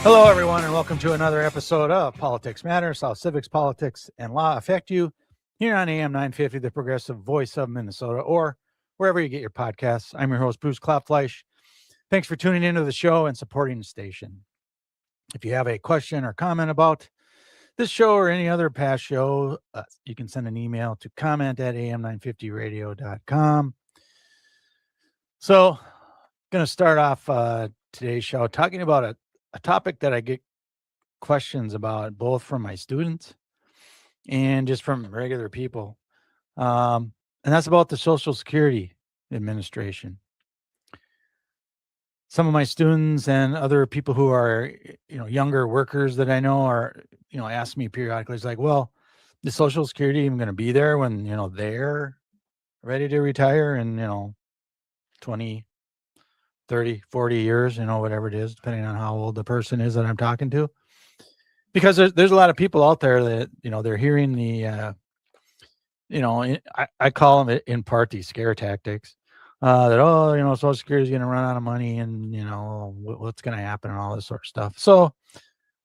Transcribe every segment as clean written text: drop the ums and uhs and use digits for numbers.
Hello, everyone, and welcome to another episode of Politics Matters, how civics, politics, and law affect you here on AM 950, the progressive voice of Minnesota, or wherever you get your podcasts. I'm your host, Bruce Klopfleisch. Thanks for tuning into the show and supporting the station. If you have a question or comment about this show or any other past show, you can send an email to comment@am950radio.com. So, going to start off today's show talking about a topic that I get questions about, both from my students and just from regular people. And that's about the Social Security Administration. Some of my students and other people who are, younger workers that I know are, ask me periodically, it's like, well, the Social Security even going to be there when, they're ready to retire in, 20, 30, 40 years, whatever it is, depending on how old the person is that I'm talking to. Because there's a lot of people out there that, they're hearing the, I call them in part these scare tactics that, Social Security is going to run out of money and, what's going to happen and all this sort of stuff. So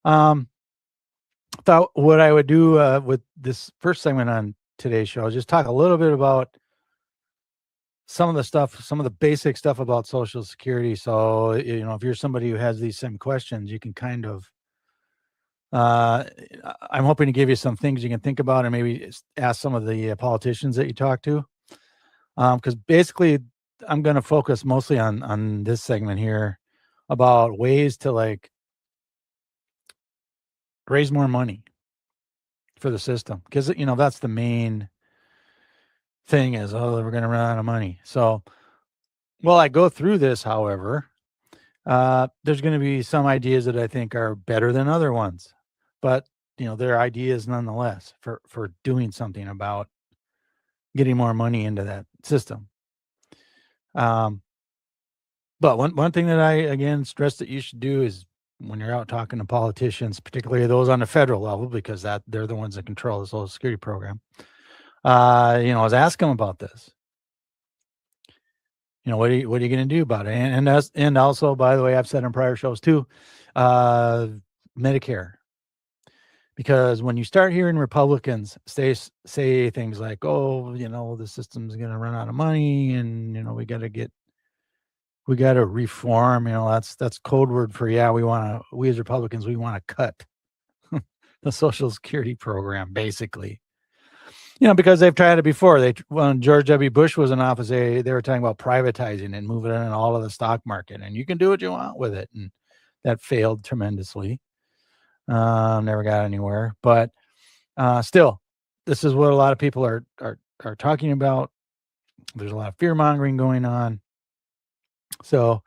thought what I would do with this first segment on today's show is just talk a little bit about some of the basic stuff about Social Security. So, if you're somebody who has these same questions, you can kind of, I'm hoping to give you some things you can think about and maybe ask some of the politicians that you talk to. Because basically I'm going to focus mostly on this segment here about ways to raise more money for the system. Because, that's the main thing is, we're going to run out of money. So while I go through this, however, there's going to be some ideas that I think are better than other ones. But, they're ideas nonetheless for doing something about getting more money into that system. But one thing that I, again, stress that you should do is when you're out talking to politicians, particularly those on the federal level, because they're the ones that control the Social Security program, is ask them about this. What are you going to do about it? And also, by the way, I've said in prior shows too, Medicare. Because when you start hearing Republicans say things like, oh, the system's going to run out of money and, we got to reform, that's code word for, we as Republicans, we want to cut the Social Security program, basically. Because they've tried it before. When George W. Bush was in office, they were talking about privatizing and moving it in all of the stock market, and you can do what you want with it. And that failed tremendously. Never got anywhere. But still, this is what a lot of people are talking about. There's a lot of fear mongering going on. So,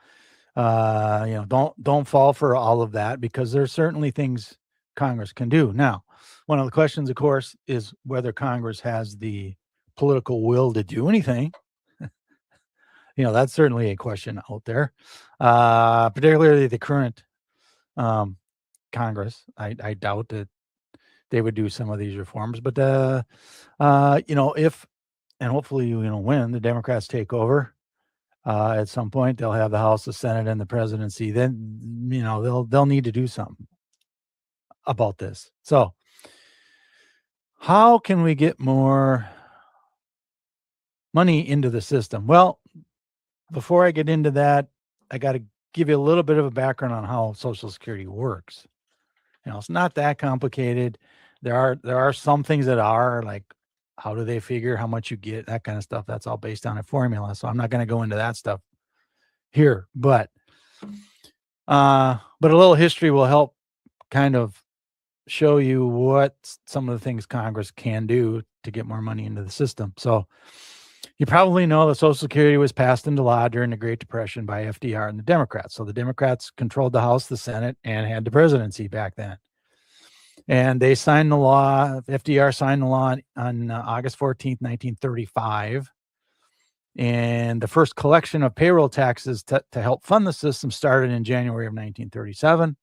don't fall for all of that, because there's certainly things Congress can do. Now, one of the questions, of course, is whether Congress has the political will to do anything. That's certainly a question out there, particularly the current Congress. I doubt that they would do some of these reforms, but if, and hopefully, when the Democrats take over, at some point, they'll have the House, the Senate, and the presidency. Then, they'll need to do something about this. So how can we get more money into the system? Well, before I get into that, I got to give you a little bit of a background on how Social Security works. It's not that complicated. There are some things that are like, how do they figure how much you get, that kind of stuff. That's all based on a formula. So I'm not going to go into that stuff here, but a little history will help kind of show you what some of the things Congress can do to get more money into the system. So you probably know that Social Security was passed into law during the Great Depression by FDR and the Democrats. So the Democrats controlled the House, the Senate, and had the presidency back then. And they signed the law. FDR signed the law on August 14th, 1935. And the first collection of payroll taxes to help fund the system started in January of 1937.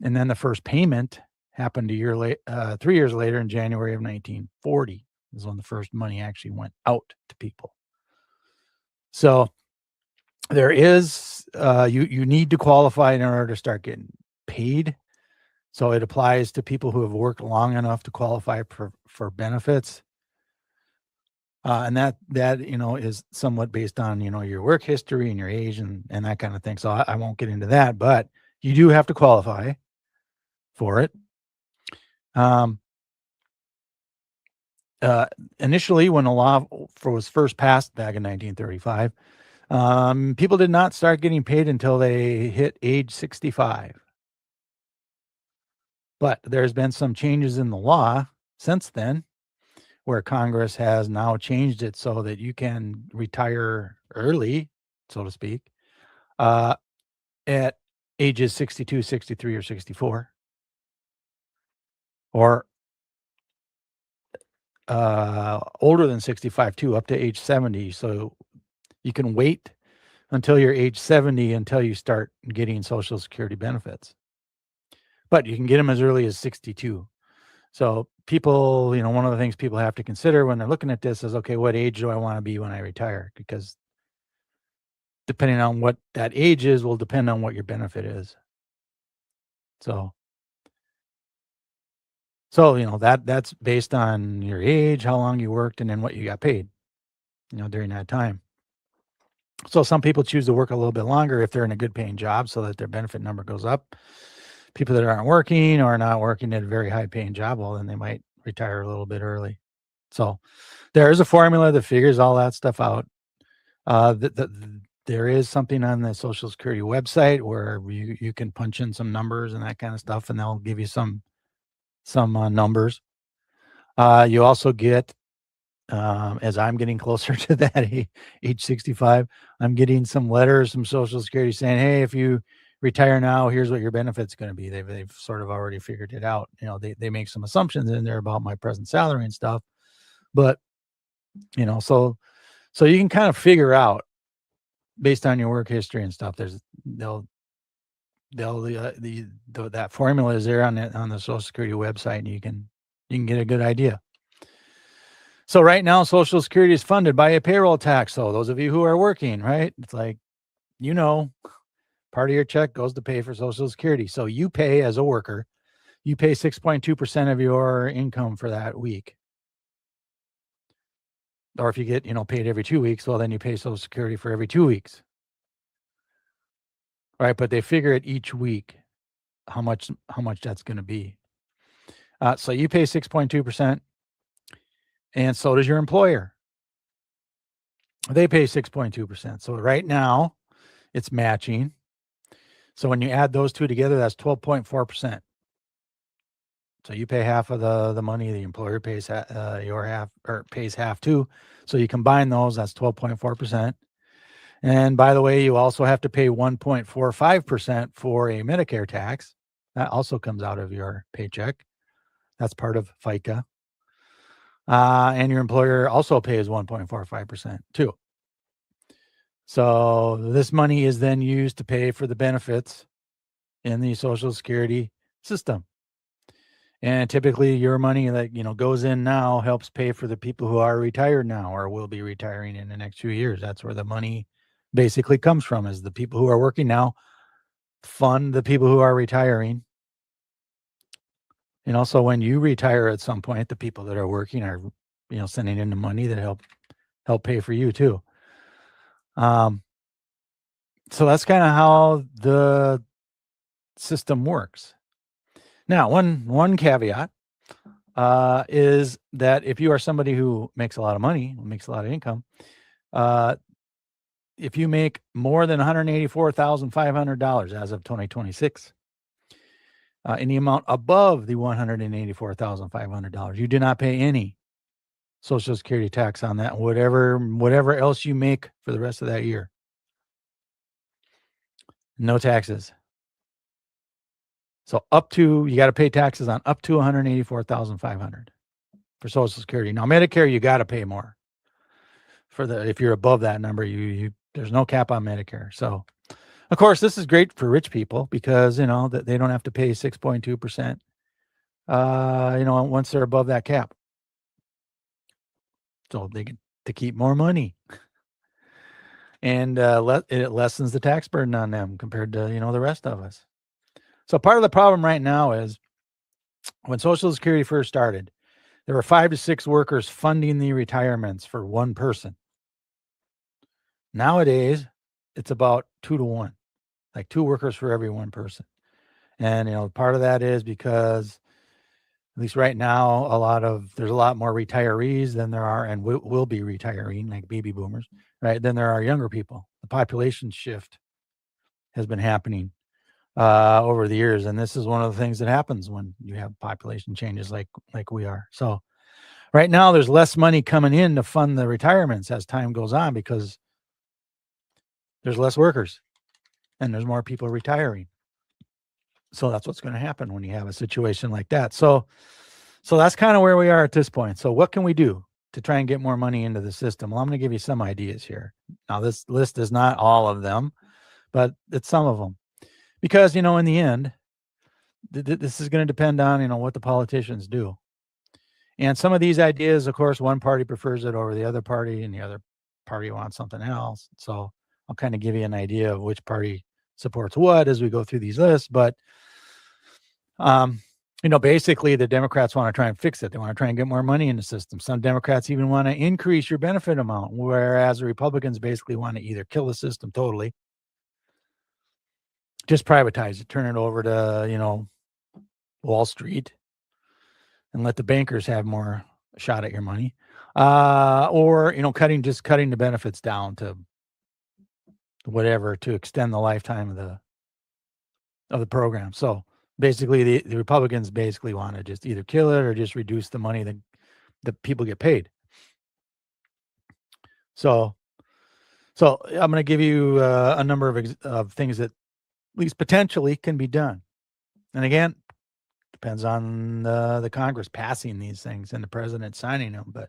And then the first payment happened 3 years later in January of 1940. This is when the first money actually went out to people. So there is, you need to qualify in order to start getting paid. So it applies to people who have worked long enough to qualify for benefits. And that is somewhat based on, your work history and your age and that kind of thing. So I won't get into that, but you do have to qualify for it. Initially, when the law was first passed back in 1935, people did not start getting paid until they hit age 65. But there's been some changes in the law since then, where Congress has now changed it so that you can retire early, so to speak, at ages 62, 63, or 64, or older than 65 too, up to age 70. So you can wait until you're age 70 until you start getting Social Security benefits. But you can get them as early as 62. So people, one of the things people have to consider when they're looking at this is, okay, what age do I want to be when I retire? Because depending on what that age is will depend on what your benefit is. So that's based on your age, how long you worked, and then what you got paid, during that time. So some people choose to work a little bit longer if they're in a good paying job so that their benefit number goes up. People that aren't working or not working at a very high paying job, well, then they might retire a little bit early. So there is a formula that figures all that stuff out. There is something on the Social Security website where you can punch in some numbers and that kind of stuff, and they'll give you some numbers. You also get, as I'm getting closer to that age 65, I'm getting some letters from Social Security saying, hey, if you retire now, here's what your benefit's going to be. They've sort of already figured it out. They make some assumptions in there about my present salary and stuff, but so you can kind of figure out based on your work history and stuff. That formula is there on the Social Security website, and you can get a good idea. So right now, Social Security is funded by a payroll tax. So those of you who are working, right, it's like, part of your check goes to pay for Social Security. So you pay as a worker, you pay 6.2% of your income for that week. Or if you get, paid every 2 weeks, well, then you pay Social Security for every 2 weeks. Right. But they figure it each week, how much that's going to be. So you pay 6.2%, and so does your employer. They pay 6.2%. So right now it's matching. So when you add those two together, that's 12.4%. So you pay half of the money, the employer pays your half, or pays half too. So you combine those, that's 12.4%. And by the way, you also have to pay 1.45% for a Medicare tax. That also comes out of your paycheck. That's part of FICA. And your employer also pays 1.45% too. So this money is then used to pay for the benefits in the Social Security system. And typically your money that, goes in now helps pay for the people who are retired now or will be retiring in the next few years. That's where the money basically comes from, is the people who are working now fund the people who are retiring. And also when you retire at some point, the people that are working are, sending in the money that help pay for you too. So that's kind of how the system works. Now, one caveat is that if you are somebody who makes a lot of money, makes a lot of income, if you make more than $184,500 as of 2026, in the amount above the $184,500, you do not pay any Social Security tax on that, whatever else you make for the rest of that year. No taxes. So you got to pay taxes on up to $184,500 for Social Security. Now Medicare, you got to pay more if you're above that number. There's no cap on Medicare. So of course this is great for rich people because that they don't have to pay 6.2%. Once they're above that cap, so they get to keep more money, and it lessens the tax burden on them compared to the rest of us. So part of the problem right now is when Social Security first started, there were 5 to 6 workers funding the retirements for one person. Nowadays, it's about 2 to 1, like 2 workers for every one person. And, part of that is because, at least right now, there's a lot more retirees than there are, and will be retiring, like baby boomers, right? Than there are younger people. The population shift has been happening over the years, and this is one of the things that happens when you have population changes like we are. So right now, there's less money coming in to fund the retirements as time goes on because there's less workers and there's more people retiring. So that's what's going to happen when you have a situation like that. So that's kind of where we are at this point. So what can we do to try and get more money into the system? Well, I'm going to give you some ideas here. Now, this list is not all of them, but it's some of them. Because, in the end, this is going to depend on, what the politicians do. And some of these ideas, of course, one party prefers it over the other party and the other party wants something else. So I'll kind of give you an idea of which party supports what as we go through these lists. But, basically the Democrats want to try and fix it. They want to try and get more money in the system. Some Democrats even want to increase your benefit amount, whereas the Republicans basically want to either kill the system totally, just privatize it, turn it over to, Wall Street and let the bankers have more shot at your money. Or, cutting the benefits down to whatever to extend the lifetime of the program. So basically the Republicans basically want to just either kill it or just reduce the money that people get paid. So I'm going to give you a number of things that at least potentially can be done. And again, depends on the Congress passing these things and the president signing them, but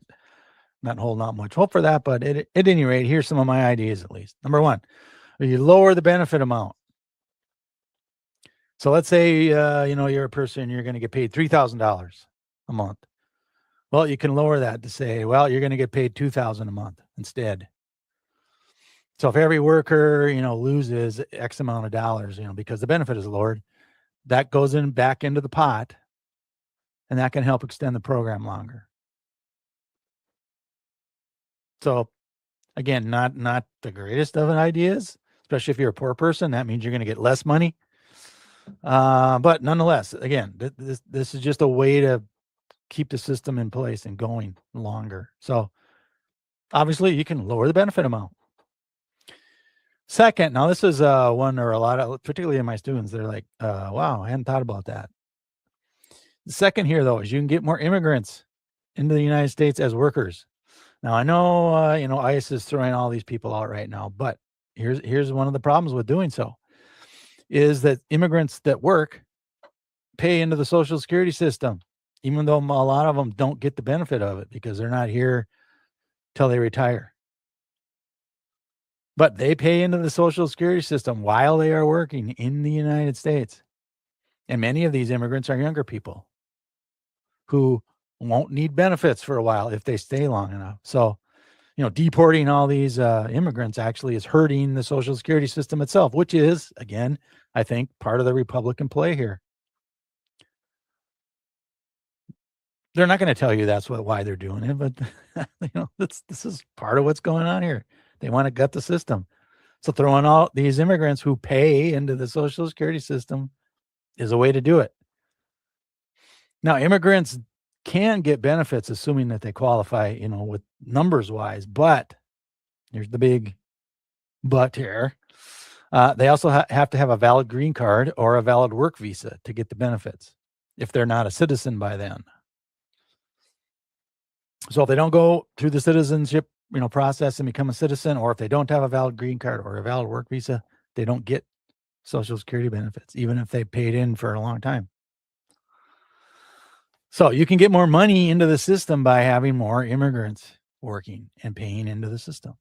not holding out much hope for that. But at any rate, here's some of my ideas at least. Number one, you lower the benefit amount. So let's say, you're a person, you're going to get paid $3,000 a month. Well, you can lower that to say, well, you're going to get paid $2,000 a month instead. So if every worker, loses X amount of dollars, because the benefit is lowered, that goes back into the pot, and that can help extend the program longer. So again, not the greatest of ideas, especially if you're a poor person. That means you're going to get less money. But nonetheless, again, this is just a way to keep the system in place and going longer. So obviously you can lower the benefit amount. Second, now this is one or a lot of, particularly in my students, they're like, wow, I hadn't thought about that. The second here, though, is you can get more immigrants into the United States as workers. Now, I know, ICE is throwing all these people out right now, but here's one of the problems with doing so, is that immigrants that work pay into the Social Security system, even though a lot of them don't get the benefit of it because they're not here till they retire. But they pay into the Social Security system while they are working in the United States. And many of these immigrants are younger people who won't need benefits for a while if they stay long enough. So, deporting all these immigrants actually is hurting the Social Security system itself, which is, again, I think part of the Republican play here. They're not going to tell you that's why they're doing it, but this is part of what's going on here. They want to gut the system. So throwing all these immigrants who pay into the Social Security system is a way to do it. Now, immigrants can get benefits, assuming that they qualify, with numbers wise, but here's the big but here. They also have to have a valid green card or a valid work visa to get the benefits if they're not a citizen by then. So if they don't go through the citizenship, process and become a citizen, or if they don't have a valid green card or a valid work visa, they don't get Social Security benefits, even if they paid in for a long time. So you can get more money into the system by having more immigrants working and paying into the system.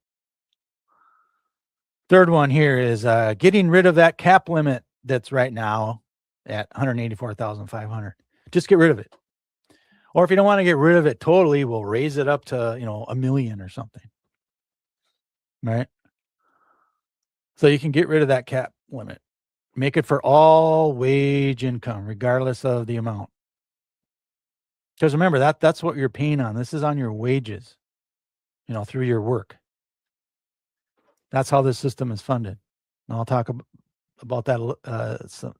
Third one here is getting rid of that cap limit that's right now at $184,500. Just get rid of it. Or if you don't want to get rid of it totally, we'll raise it up to, $1 million or something. Right? So you can get rid of that cap limit Make it for all wage income, regardless of the amount. Because remember, that's what you're paying on. This is on your wages, through your work. That's how this system is funded. And I'll talk about that,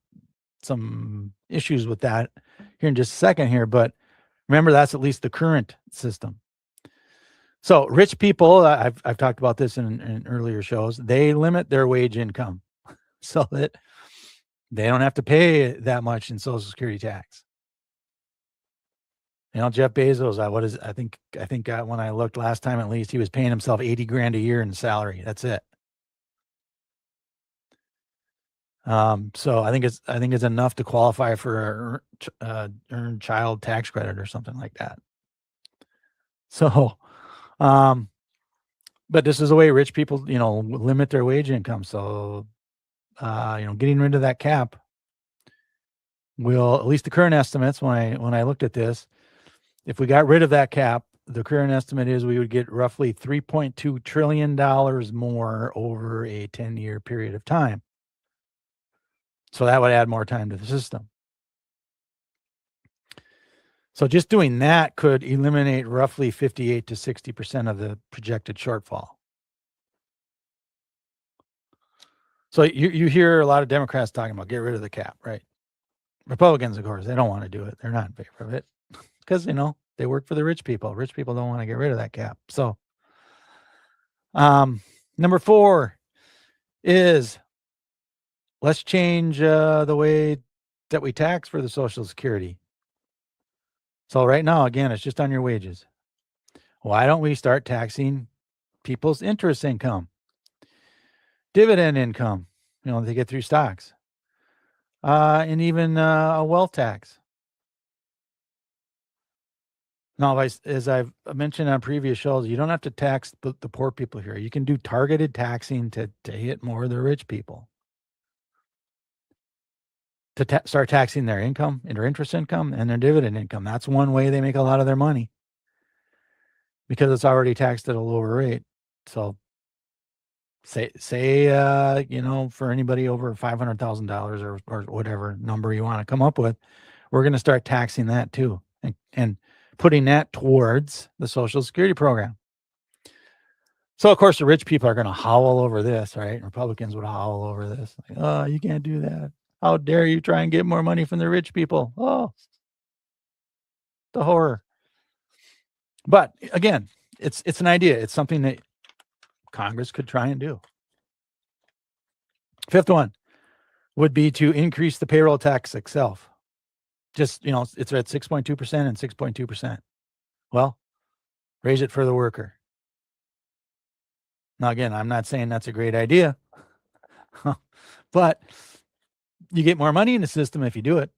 some issues with that here in just a second here. But remember, that's at least the current system. So rich people, I've talked about this in earlier shows, they limit their wage income so that they don't have to pay that much in Social Security tax. Jeff Bezos, I think when I looked last time, at least he was paying himself $80,000 a year in salary. That's it. So I think it's enough to qualify for earned child tax credit or something like that. So, but this is the way rich people, limit their wage income. So, getting rid of that cap will, at least the current estimates, when I looked at this, if we got rid of that cap, the current estimate is we would get roughly $3.2 trillion more over a 10-year period of time. So that would add more time to the system. So just doing that could eliminate roughly 58 to 60% of the projected shortfall. So you hear a lot of Democrats talking about get rid of the cap, right? Republicans, of course, they don't want to do it. They're not in favor of it because, they work for the rich people. Rich people don't want to get rid of that cap. So number 4 is let's change the way that we tax for the Social Security. So right now, again, it's just on your wages. Why don't we start taxing people's interest income, dividend income, they get through stocks, and even a wealth tax? Now, as I've mentioned on previous shows, you don't have to tax the poor people here. You can do targeted taxing to hit more of the rich people. To start taxing their income, their interest income, and their dividend income. That's one way they make a lot of their money because it's already taxed at a lower rate. So say for anybody over $500,000 or whatever number you want to come up with, we're going to start taxing that too and putting that towards the Social Security program. So, of course, the rich people are going to howl over this, right? Republicans would howl over this. Like, oh, you can't do that. How dare you try and get more money from the rich people? Oh, the horror. But again, it's an idea. It's something that Congress could try and do. 5th one would be to increase the payroll tax itself. Just, it's at 6.2% and 6.2%. Well, raise it for the worker. Now, again, I'm not saying that's a great idea, but you get more money in the system if you do it,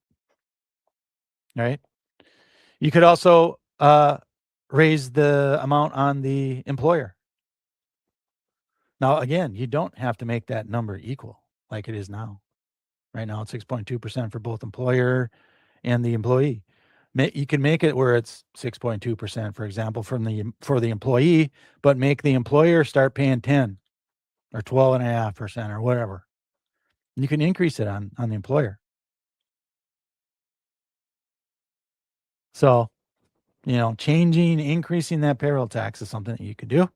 right? You could also raise the amount on the employer. Now, again, you don't have to make that number equal like it is now. Right now, it's 6.2% for both employer and the employee. You can make it where it's 6.2%, for example, for the employee, but make the employer start paying 10 or 12.5% or whatever. You can increase it on the employer. So, increasing that payroll tax is something that you could do.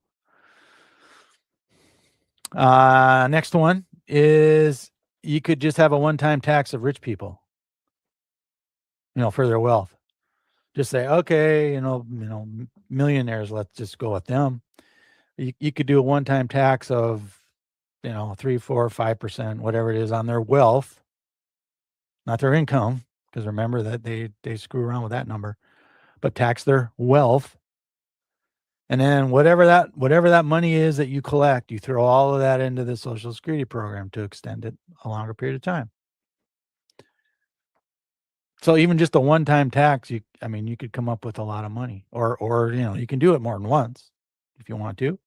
Next one is you could just have a one-time tax of rich people, for their wealth. Just say, okay, millionaires, let's just go with them. You could do a one-time tax of, 3, 4, 5%, whatever it is on their wealth, not their income, because remember that they screw around with that number, but tax their wealth. And then whatever that money is that you collect, you throw all of that into the Social Security program to extend it a longer period of time. So even just a one-time tax, you could come up with a lot of money, or you can do it more than once if you want to.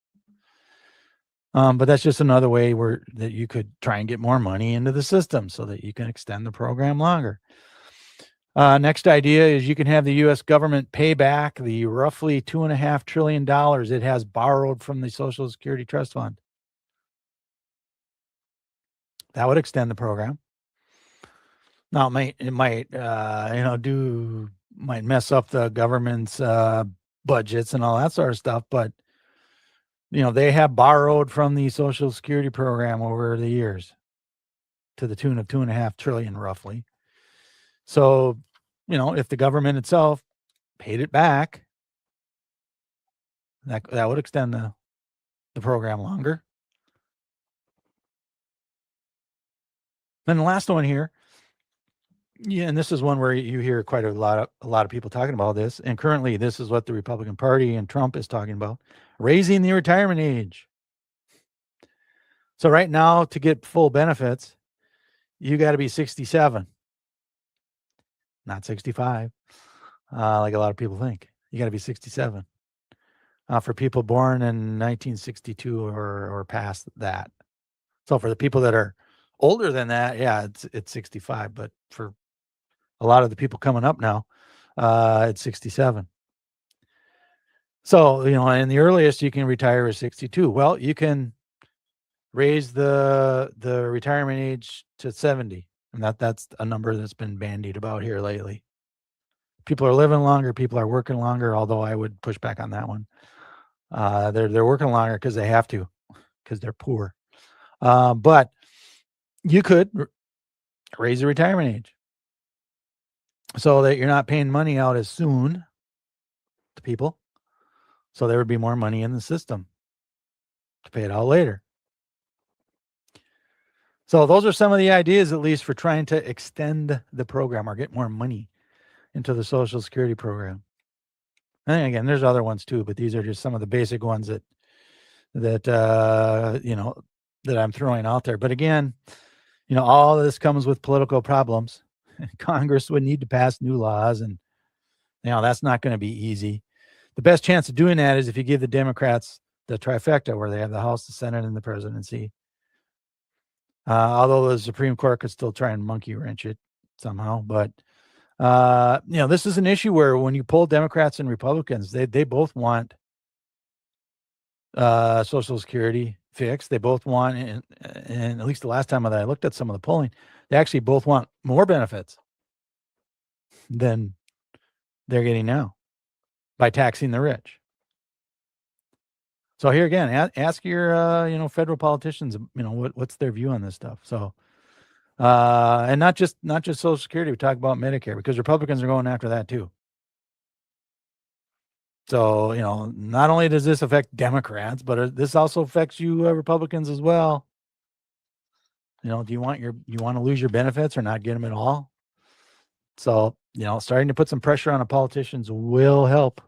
But that's just another way that you could try and get more money into the system so that you can extend the program longer. Next idea is you can have the U.S. government pay back the roughly $2.5 trillion it has borrowed from the Social Security Trust Fund. That would extend the program. Now, it might might mess up the government's budgets and all that sort of stuff, but they have borrowed from the Social Security program over the years to the tune of $2.5 trillion roughly. So, if the government itself paid it back, that would extend the program longer. Then the last one here, and this is one where you hear quite a lot of people talking about this, and currently this is what the Republican Party and Trump is talking about: raising the retirement age. So right now, to get full benefits, you got to be 67, not 65, like a lot of people think. You got to be 67. For people born in 1962 or past that. So for the people that are older than that, yeah, it's 65. But for a lot of the people coming up now, it's 67. So, and the earliest you can retire is 62. Well, you can raise the retirement age to 70. And that's a number that's been bandied about here lately. People are living longer, people are working longer, although I would push back on that one. They're working longer because they have to, because they're poor. But you could raise the retirement age so that you're not paying money out as soon to people. So there would be more money in the system to pay it out later. So those are some of the ideas, at least, for trying to extend the program or get more money into the Social Security program. And again, there's other ones too, but these are just some of the basic ones that I'm throwing out there. But again, all of this comes with political problems. Congress would need to pass new laws, and that's not going to be easy. The best chance of doing that is if you give the Democrats the trifecta, where they have the House, the Senate, and the presidency. Although the Supreme Court could still try and monkey wrench it somehow. But this is an issue where when you poll Democrats and Republicans, they both want Social Security fixed. They both want, and at least the last time that I looked at some of the polling, they actually both want more benefits than they're getting now by taxing the rich. So here again, ask your federal politicians, what's their view on this stuff. So and not just Social Security, we talk about Medicare, because Republicans are going after that too. So, not only does this affect Democrats, but this also affects you Republicans as well. Do you want to lose your benefits or not get them at all? So, starting to put some pressure on the politicians will help.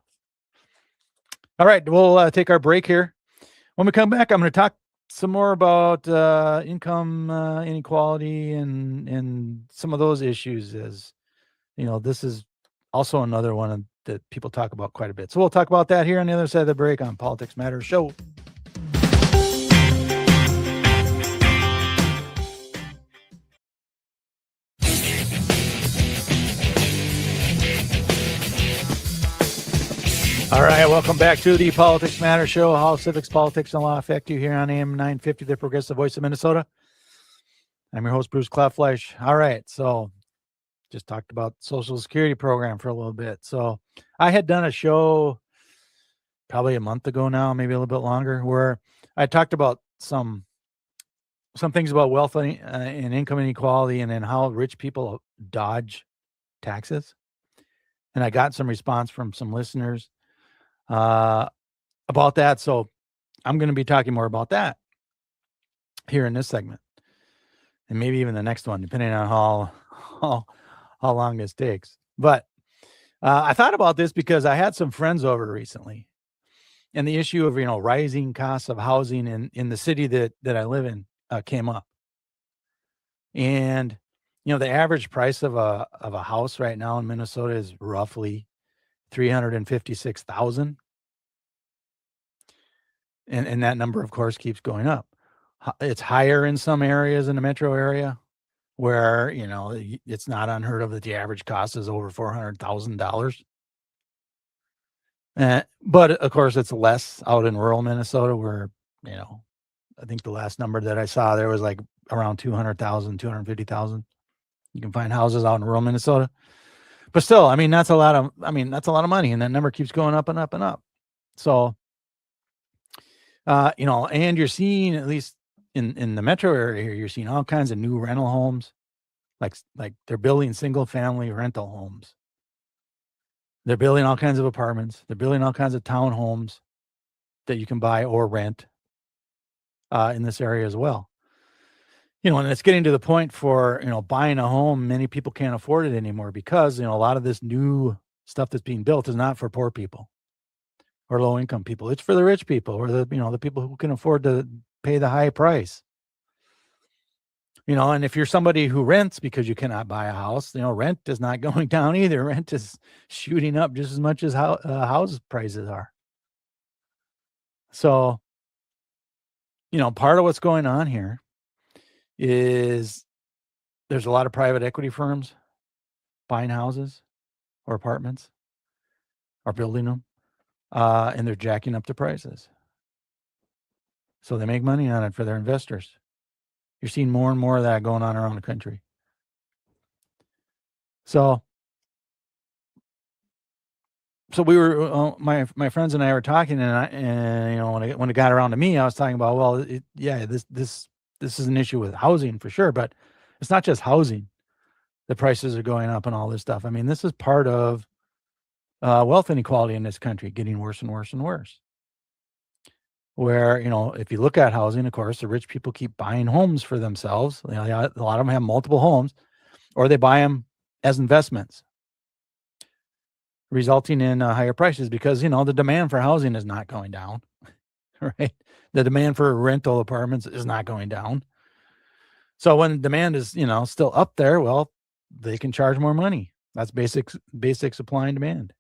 All right, we'll take our break here. When we come back, I'm going to talk some more about income inequality and some of those issues. As this is also another one that people talk about quite a bit. So we'll talk about that here on the other side of the break on Politics Matters Show. All right, welcome back to the Politics Matters Show, how civics, politics, and law affect you here on AM 950, the Progressive Voice of Minnesota. I'm your host, Bruce Klopfleisch. All right, so just talked about Social Security program for a little bit. So I had done a show probably a month ago now, maybe a little bit longer, where I talked about some things about wealth and income inequality, and then how rich people dodge taxes. And I got some response from some listeners about that. So I'm going to be talking more about that here in this segment, and maybe even the next one, depending on how long this takes. But I thought about this because I had some friends over recently, and the issue of rising costs of housing in the city that I live in came up. And the average price of a house right now in Minnesota is roughly $356,000. And that number, of course, keeps going up. It's higher in some areas in the metro area where, it's not unheard of that the average cost is over $400,000. But of course, it's less out in rural Minnesota where, I think the last number that I saw there was like around 200,000, 250,000. You can find houses out in rural Minnesota. But still, I mean, that's a lot of money, and that number keeps going up and up and up. So, and you're seeing, at least in the metro area here, you're seeing all kinds of new rental homes, like they're building single family rental homes. They're building all kinds of apartments. They're building all kinds of townhomes that you can buy or rent in this area as well. And it's getting to the point for, buying a home, many people can't afford it anymore because, a lot of this new stuff that's being built is not for poor people or low income people. It's for the rich people, or the people who can afford to pay the high price. And if you're somebody who rents because you cannot buy a house, rent is not going down either. Rent is shooting up just as much as house prices are. So, part of what's going on here is there's a lot of private equity firms buying houses or apartments or building them, and they're jacking up the prices. So they make money on it for their investors. You're seeing more and more of that going on around the country. So we were, my friends and I were talking, and when it got around to me, I was talking about, well, this is an issue with housing for sure, but it's not just housing. The prices are going up and all this stuff. I mean, this is part of wealth inequality in this country, getting worse and worse and worse. Where, if you look at housing, of course, the rich people keep buying homes for themselves. A lot of them have multiple homes, or they buy them as investments, resulting in higher prices because, the demand for housing is not going down, right? The demand for rental apartments is not going down. So when demand is, still up there, well, they can charge more money. That's basic supply and demand.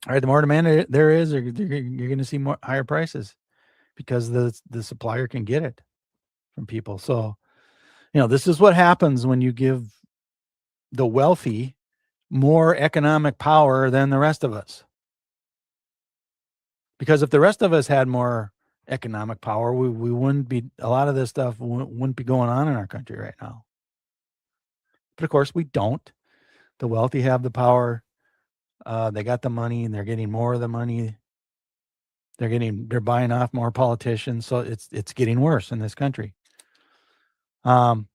All right, the more demand there is, you're going to see more higher prices because the supplier can get it from people. So, this is what happens when you give the wealthy more economic power than the rest of us. Because if the rest of us had more economic power, we wouldn't be, a lot of this stuff wouldn't be going on in our country right now. But of course we don't. The wealthy have the power. They got the money, and they're getting more of the money. They're buying off more politicians. So it's getting worse in this country. And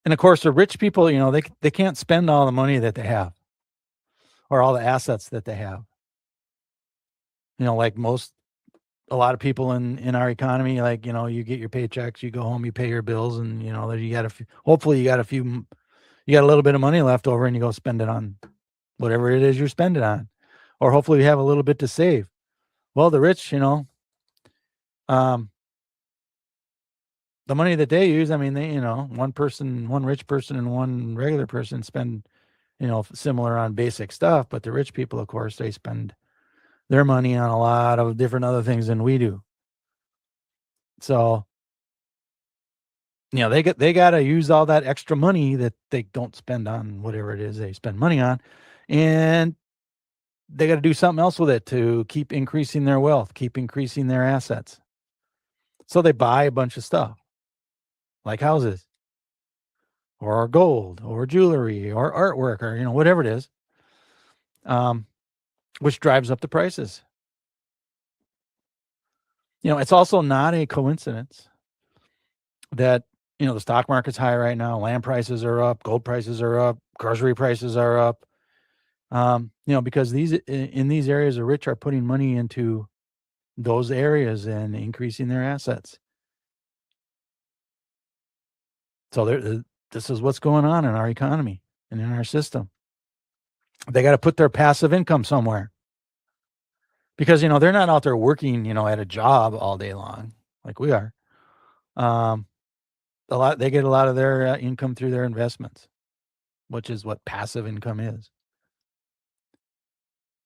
of course the rich people, they can't spend all the money that they have or all the assets that they have. Like a lot of people in our economy, like, you get your paychecks, you go home, you pay your bills, and, you got hopefully you got a little bit of money left over, and you go spend it on whatever it is you're spending on, or hopefully you have a little bit to save. Well, the rich, the money that they use, I mean, they, one rich person and one regular person spend, similar on basic stuff, but the rich people, of course, they spend their money on a lot of different other things than we do. So, they got to use all that extra money that they don't spend on whatever it is they spend money on, and they got to do something else with it to keep increasing their wealth, keep increasing their assets. So they buy a bunch of stuff like houses or gold or jewelry or artwork or, whatever it is, which drives up the prices. It's also not a coincidence that, the stock market's high right now. Land prices are up, gold prices are up, grocery prices are up. Because in these areas, the rich are putting money into those areas and increasing their assets. So this is what's going on in our economy and in our system. They got to put their passive income somewhere because, they're not out there working, at a job all day long like we are. They get a lot of their income through their investments, which is what passive income is.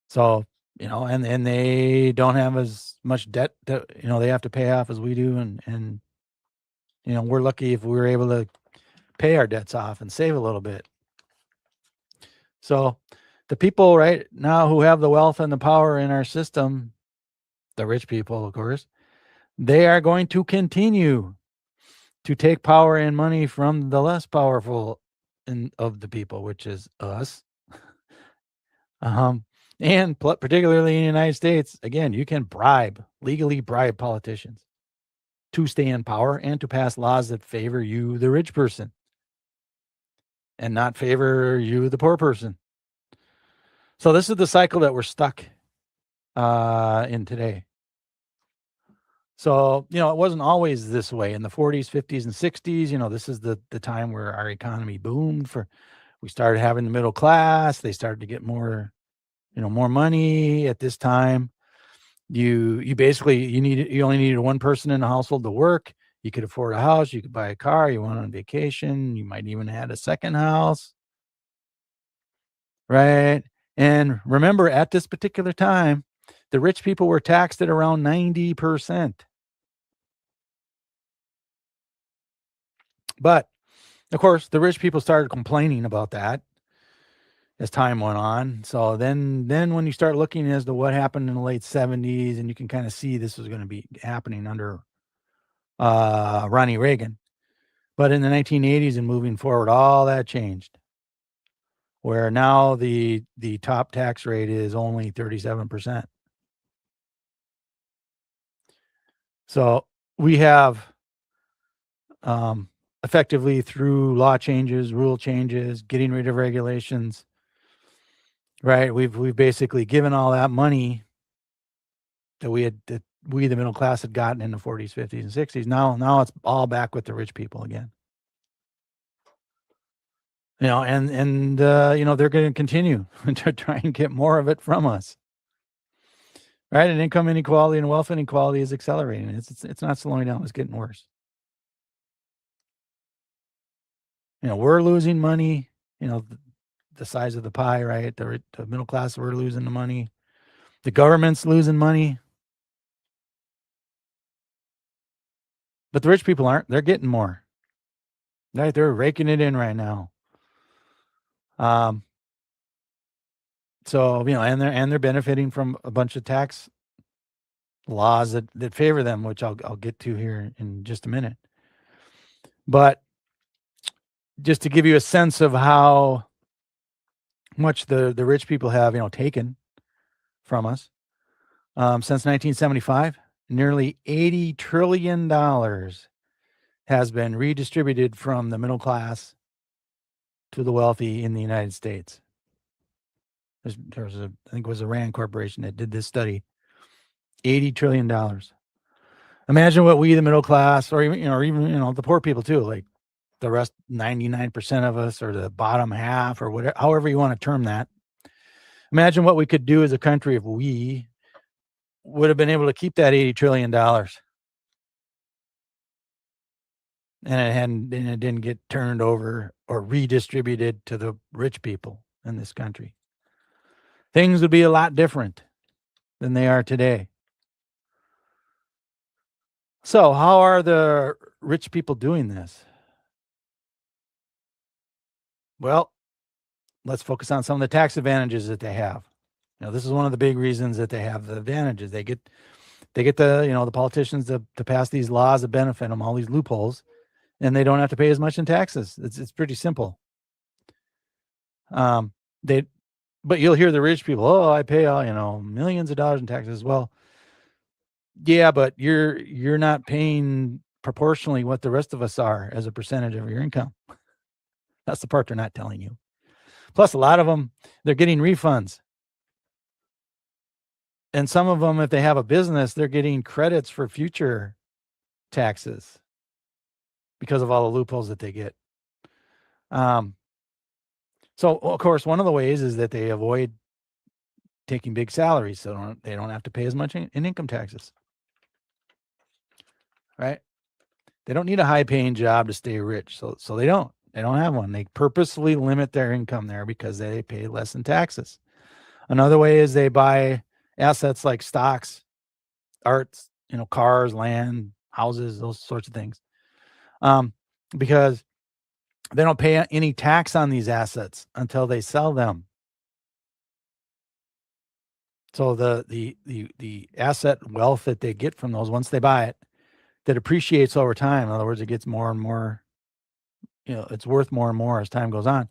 So, and they don't have as much debt that, they have to pay off as we do. And we're lucky if we were able to pay our debts off and save a little bit. So the people right now who have the wealth and the power in our system, the rich people, of course, they are going to continue to take power and money from the less powerful of the people, which is us. And particularly in the United States, again, you can legally bribe politicians to stay in power and to pass laws that favor you, the rich person, and not favor you, the poor person. So this is the cycle that we're stuck in today. So, it wasn't always this way. In the 40s, 50s, and 60s, this is the time where our economy boomed. We started having the middle class. They started to get more, more money at this time. You basically, you only needed one person in the household to work. You could afford a house. You could buy a car. You went on vacation. You might even had a second house. Right. And remember, at this particular time, the rich people were taxed at around 90%. But of course, the rich people started complaining about that as time went on. So then when you start looking as to what happened in the late 70s, and you can kind of see this was going to be happening under Ronnie Reagan. But in the 1980s and moving forward, all that changed, where now the top tax rate is only 37%. So we have effectively, through law changes, rule changes, getting rid of regulations, right? We've basically given all that money that we the middle class had gotten in the 40s, 50s, and 60s. Now it's all back with the rich people again. And they're going to continue to try and get more of it from us. Right? And income inequality and wealth inequality is accelerating. It's not slowing down, it's getting worse. We're losing money, the size of the pie, right? The middle class, we're losing the money. The government's losing money. But the rich people aren't. They're getting more. Right? They're raking it in right now. So, and they're benefiting from a bunch of tax laws that favor them, which I'll get to here in just a minute. But just to give you a sense of how much the rich people have, taken from us, since 1975, nearly $80 trillion has been redistributed from the middle class to the wealthy in the United States. I think it was a Rand Corporation that did this study. $80 trillion. Imagine what we, the middle class, or even the poor people too, like the rest, 99% of us, or the bottom half, or whatever, however you want to term that. Imagine what we could do as a country if we would have been able to keep that $80 trillion. And it didn't get turned over or redistributed to the rich people in this country. Things would be a lot different than they are today. So how are the rich people doing this? Well, let's focus on some of the tax advantages that they have. This is one of the big reasons that they have the advantages. They get the politicians to pass these laws that benefit them, all these loopholes, and they don't have to pay as much in taxes. It's pretty simple. But you'll hear the rich people, oh, I pay millions of dollars in taxes. Well, yeah, but you're not paying proportionally what the rest of us are as a percentage of your income. That's the part they're not telling you. Plus, a lot of them, they're getting refunds. And some of them, if they have a business, they're getting credits for future taxes because of all the loopholes that they get. So, of course, one of the ways is that they avoid taking big salaries, so they don't have to pay as much in income taxes. Right? They don't need a high-paying job to stay rich, so they don't. They don't have one. They purposely limit their income there because they pay less in taxes. Another way is they buy assets like stocks, arts, cars, land, houses, those sorts of things, because they don't pay any tax on these assets until they sell them. So the asset wealth that they get from those once they buy it, that appreciates over time. In other words, it gets more and more it's worth more and more as time goes on.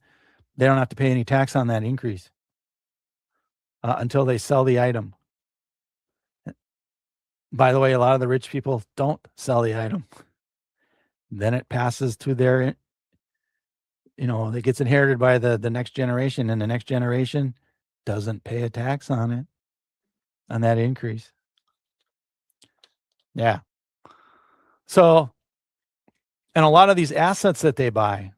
They don't have to pay any tax on that increase until they sell the item. By the way, a lot of the rich people don't sell the item. Then it passes to their, it gets inherited by the next generation, and the next generation doesn't pay a tax on it, on that increase. Yeah. So, and a lot of these assets that they buy,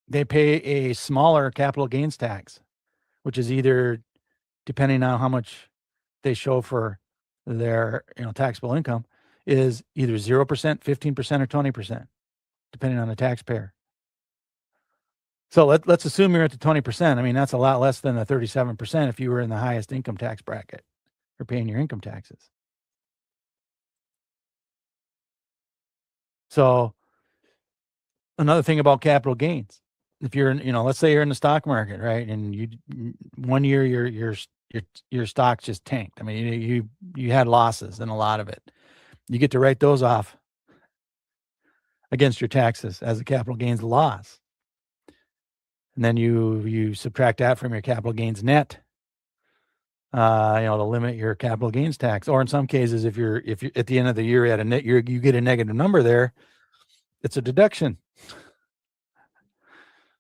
they pay a smaller capital gains tax, which is either, depending on how much they show for their taxable income, is either 0%, 15%, or 20%, depending on the taxpayer. So let's assume you're at the 20%. I mean, that's a lot less than the 37% if you were in the highest income tax bracket for paying your income taxes. So another thing about capital gains, if you're in, let's say you're in the stock market, right? And one year your stocks just tanked. I mean, you had losses in a lot of it. You get to write those off against your taxes as a capital gains loss. And then you subtract that from your capital gains net, to limit your capital gains tax. Or in some cases, if you're at the end of the year at a net, you get a negative number there, it's a deduction.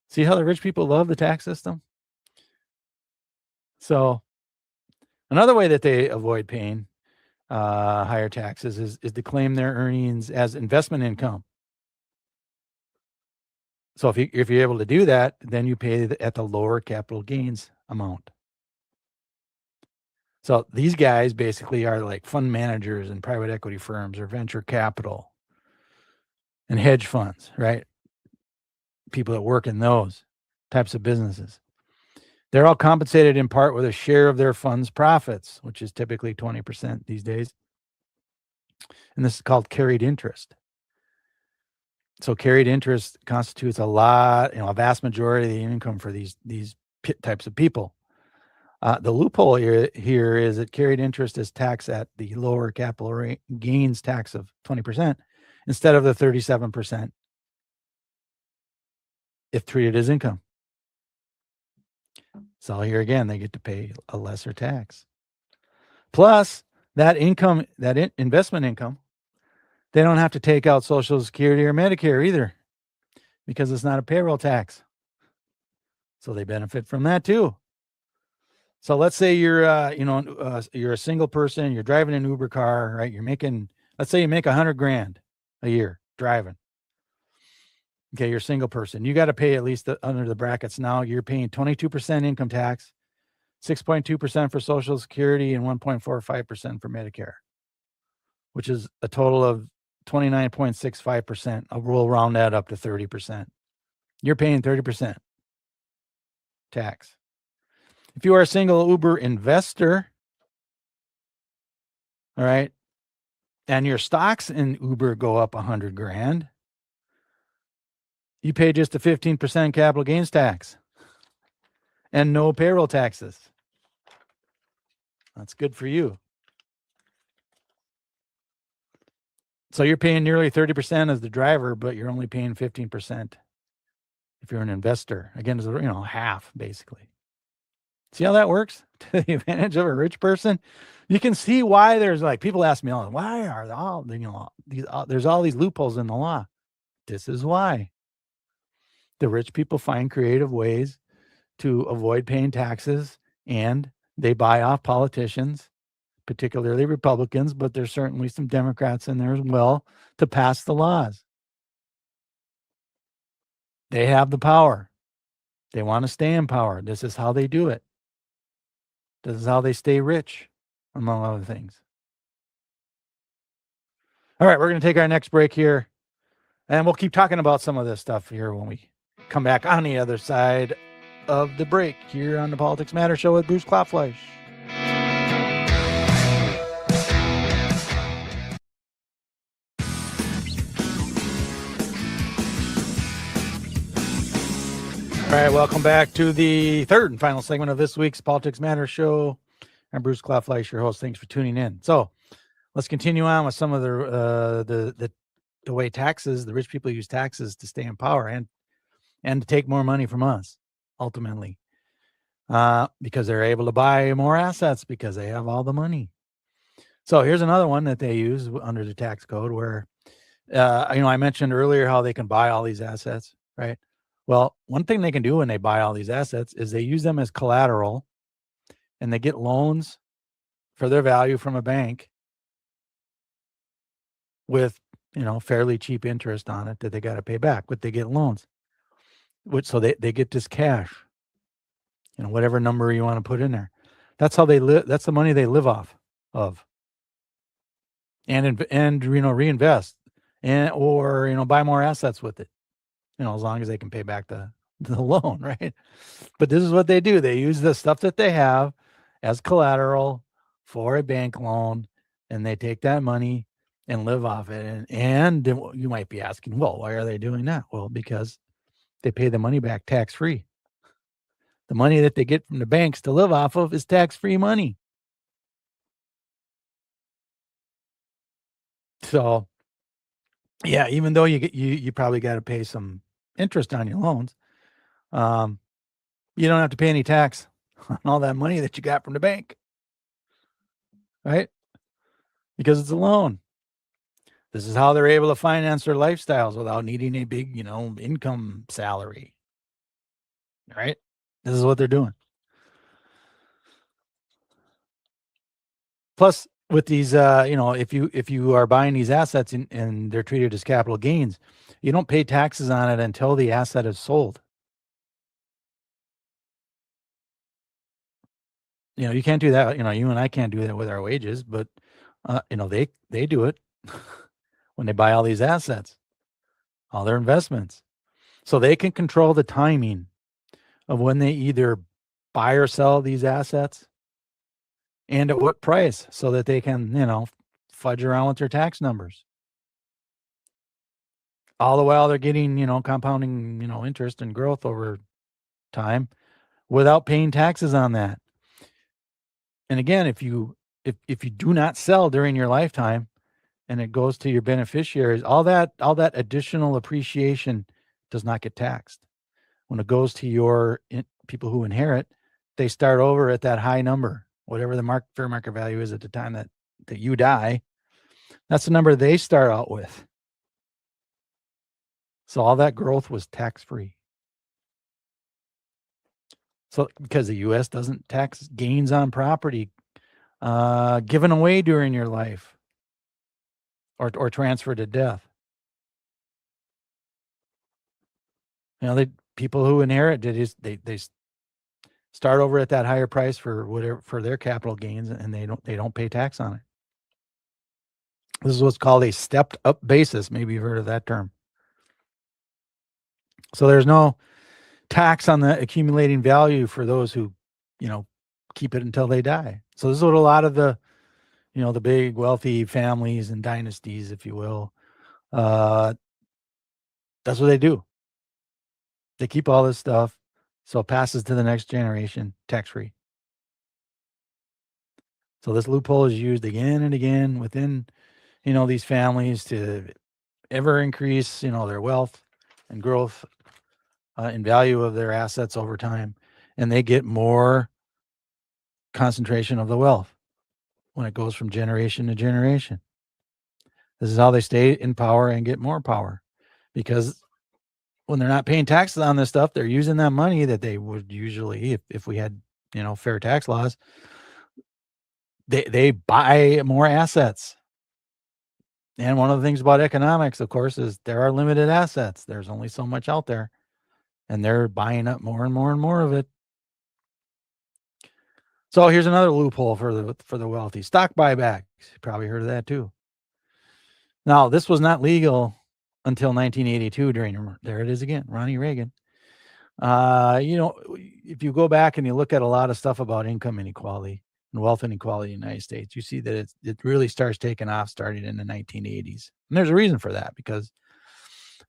See how the rich people love the tax system? So another way that they avoid paying higher taxes is to claim their earnings as investment income. So if you're able to do that, then you pay at the lower capital gains amount. So these guys basically are like fund managers in private equity firms or venture capital and hedge funds, right? People that work in those types of businesses. They're all compensated in part with a share of their fund's profits, which is typically 20% these days. And this is called carried interest. So carried interest constitutes a vast majority of the income for these types of people. The loophole here is that carried interest is taxed at the lower capital gains tax of 20% instead of the 37% if treated as income. So here again, they get to pay a lesser tax. Plus, that income, investment income, they don't have to take out Social Security or Medicare either because it's not a payroll tax. So they benefit from that too. So let's say you're a single person, you're driving an Uber car, right? Let's say you make $100,000 a year driving. Okay, you're a single person. You got to pay at least under the brackets now. You're paying 22% income tax, 6.2% for Social Security, and 1.45% for Medicare, which is a total of 29.65%. We'll round that up to 30%. You're paying 30% tax. If you are a single Uber investor, all right, and your stocks in Uber go up $100,000, you pay just a 15% capital gains tax and no payroll taxes. That's good for you. So you're paying nearly 30% as the driver, but you're only paying 15% if you're an investor. Again, it's half basically. See how that works to the advantage of a rich person? You can see why there's people ask me, why are there's all these loopholes in the law? This is why. The rich people find creative ways to avoid paying taxes, and they buy off politicians, particularly Republicans, but there's certainly some Democrats in there as well, to pass the laws. They have the power. They want to stay in power. This is how they do it. This is how they stay rich, among other things. All right, we're going to take our next break here, and we'll keep talking about some of this stuff here when we come back on the other side of the break here on the Politics Matter Show with Bruce Klopfleisch. All right, welcome back to the third and final segment of this week's Politics Matter Show. I'm Bruce Klopfleisch, your host. Thanks for tuning in. So let's continue on with some of the the way the rich people use taxes to stay in power and to take more money from us, ultimately, because they're able to buy more assets because they have all the money. So here's another one that they use under the tax code where, I mentioned earlier how they can buy all these assets, right? Well, one thing they can do when they buy all these assets is they use them as collateral, and they get loans for their value from a bank with, fairly cheap interest on it that they got to pay back, but they get loans. So they get this cash, whatever number you want to put in there. That's how they live. That's the money they live off of, and reinvest or buy more assets with it, as long as they can pay back the loan, right? But this is what they do. They use the stuff that they have as collateral for a bank loan, and they take that money and live off it. And you might be asking, well, why are they doing that? Well, because they pay the money back tax-free. The money that they get from the banks to live off of is tax-free money. So, yeah, even though you probably got to pay some interest on your loans, you don't have to pay any tax on all that money that you got from the bank, right? Because it's a loan. This is how they're able to finance their lifestyles without needing a big, income salary, right? This is what they're doing. Plus, with these, if you are buying these assets and they're treated as capital gains, you don't pay taxes on it until the asset is sold. You can't do that. You and I can't do that with our wages, but they do it when they buy all these assets, all their investments. So they can control the timing of when they either buy or sell these assets and at what price, so that they can, fudge around with their tax numbers. All the while they're getting, compounding, interest and growth over time without paying taxes on that. And again, if you do not sell during your lifetime and it goes to your beneficiaries, all that additional appreciation does not get taxed. When it goes to your people who inherit, they start over at that high number, whatever the fair market value is at the time that you die. That's the number they start out with. So all that growth was tax-free. So because the U.S. doesn't tax gains on property given away during your life or transferred at death. People who inherit they start over at that higher price for their capital gains, and they don't pay tax on it. This is what's called a stepped up basis. Maybe you've heard of that term. So there's no tax on the accumulating value for those who, keep it until they die. So this is what a lot of the big wealthy families and dynasties, if you will, that's what they do. They keep all this stuff, so it passes to the next generation tax-free. So this loophole is used again and again within, these families to ever increase, their wealth and growth in value of their assets over time. And they get more concentration of the wealth when it goes from generation to generation. This is how they stay in power and get more power, because when they're not paying taxes on this stuff, they're using that money that they would usually, if we had, fair tax laws, they buy more assets. And one of the things about economics, of course, is there are limited assets. There's only so much out there, and they're buying up more and more and more of it. So here's another loophole for the wealthy: stock buybacks. You probably heard of that too. Now, this was not legal until 1982 there it is again, Ronnie Reagan. If you go back and you look at a lot of stuff about income inequality and wealth inequality in the United States, you see that it really starts taking off starting in the 1980s. And there's a reason for that, because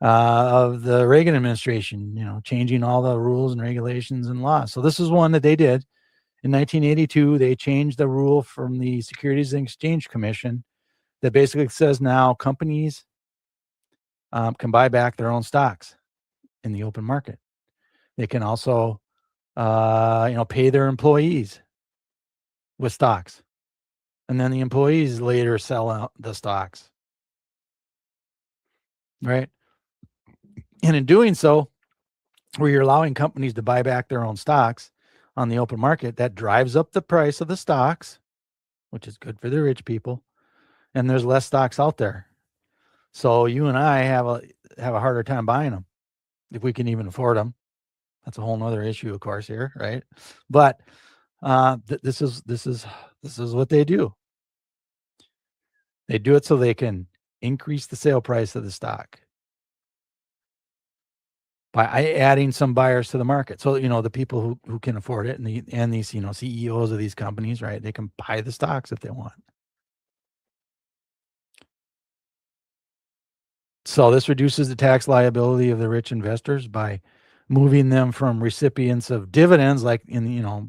of the Reagan administration, changing all the rules and regulations and laws. So this is one that they did. In 1982, they changed the rule from the Securities and Exchange Commission that basically says now companies can buy back their own stocks in the open market. They can also, pay their employees with stocks, and then the employees later sell out the stocks, right? And in doing so, where you're allowing companies to buy back their own stocks on the open market, that drives up the price of the stocks, which is good for the rich people, and there's less stocks out there. So you and I have a harder time buying them if we can even afford them. That's a whole nother issue, of course, here, right? But this is what they do. They do it so they can increase the sale price of the stock by adding some buyers to the market. So, the people who can afford it, and these, CEOs of these companies, right? They can buy the stocks if they want. So this reduces the tax liability of the rich investors by moving them from recipients of dividends, like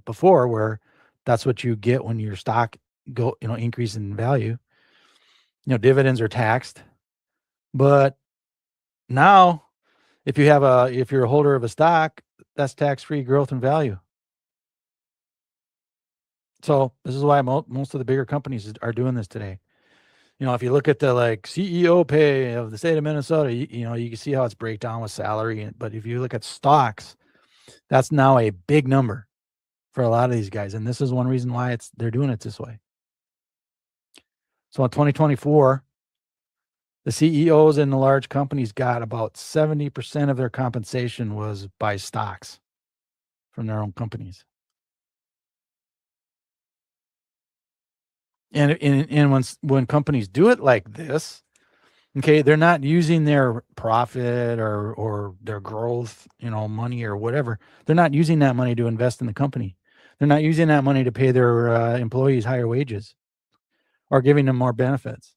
before, where that's what you get when your stock increase in value. Dividends are taxed, but now if you're a holder of a stock, that's tax-free growth and value. So this is why most of the bigger companies are doing this today. If you look at the CEO pay of the state of Minnesota, you can see how it's breakdown with salary. But if you look at stocks, that's now a big number for a lot of these guys. And this is one reason why they're doing it this way. So in 2024, the CEOs in the large companies got about 70% of their compensation was by stocks from their own companies. And when companies do it like this, okay, they're not using their profit or their growth, money or whatever. They're not using that money to invest in the company. They're not using that money to pay their employees higher wages or giving them more benefits.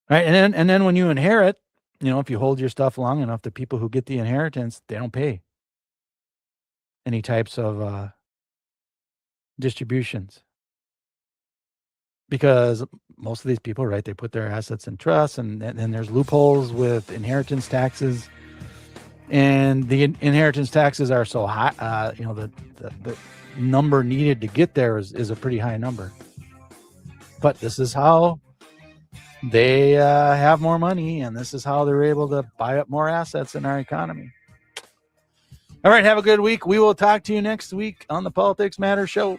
Right. And then when you inherit, if you hold your stuff long enough, the people who get the inheritance, they don't pay any types of distributions, because most of these people, right, they put their assets in trusts, and then there's loopholes with inheritance taxes, and the inheritance taxes are so high. The number needed to get there is a pretty high number. But this is how they have more money, and this is how they're able to buy up more assets in our economy. All right, have a good week. We will talk to you next week on the Politics Matter Show.